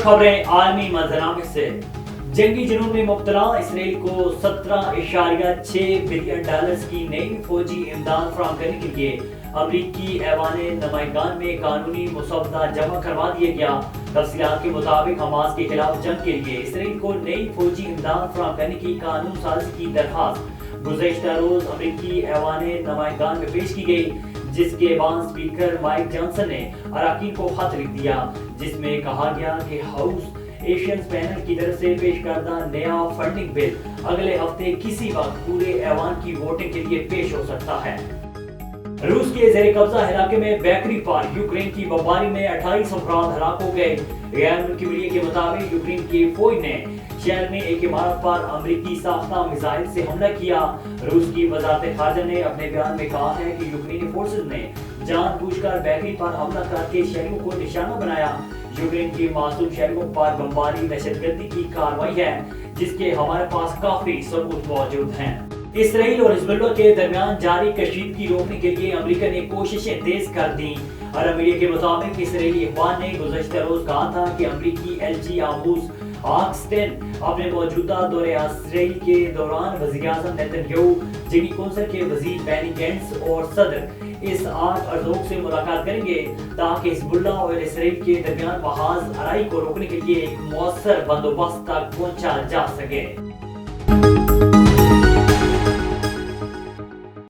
खबरें आलमी मंजरनामे से। जंगी जुनून में मुब्तला इसराइल को 17.6 बिलियन डॉलर्स की नई फौजी इमदाद फराहम करने के लिए अमरीकी ऐवाने नुमाइंदान में कानूनी मुसवदा जमा करवा दिया गया। तफसीलात के मुताबिक हमास के खिलाफ जंग के लिए इसराइल को नई फौजी इमदाद फराहम करने की कानून साजी की दरखास्त गुज़श्ता रोज अमरीकी ऐवाने नुमाइंदान में पेश की गई, जिसके बाद स्पीकर माइक जॉनसन ने अरकान को खत लिख दिया, जिसमें कहा गया कि हाउस एशियन पैनल की तरफ से पेश करदा नया फंडिंग बिल अगले हफ्ते किसी वक्त पूरे ऐवान की वोटिंग के लिए पेश हो सकता है। रूस के जेर कब्जा इलाके में बेकरी पर यूक्रेन की बमबारी में 28 अफराद हलाक हो गए। गैर मुल्की मीडिया के मुताबिक यूक्रेन की फौज ने शहर में एक इमारत पर अमरीकी साख्ता मिसाइल से हमला किया। रूस की वजारत खारजा ने अपने बयान में कहा है कि यूक्रेनी फोर्सेज ने जानबूझकर बेकरी पर हमला करके शहरों को निशाना बनाया। यूक्रेन की मासूम शहरों पर बमबारी दहशतगर्दी की कार्रवाई है, जिसके हमारे पास काफी सबूत मौजूद हैं। इसराइल और हिजबुल्लाह के दरमियान जारी कशीदगी रोकने के लिए अमेरिका ने कोशिशें तेज कर दी। अरब मीडिया के मुताबिक इसराइली अखबार ने गुज़श्ता रोज कहा था कि अमेरिकी एलची आमूस ऑक्सटेन अपने मौजूदा दौरे इसराइल के दौरान वज़ीर-ए-आज़म नेतन्याहू, जंगी कौंसिल के वज़ीर बेनी गैंट्स और सदर इसहाक हर्ज़ोग से मुलाकात करेंगे, ताकि हिजबुल्लाह और इसराइल के दरमियान महाज लड़ाई को रोकने के लिए एक मौसर बंदोबस्त तक पहुंचा जा सके।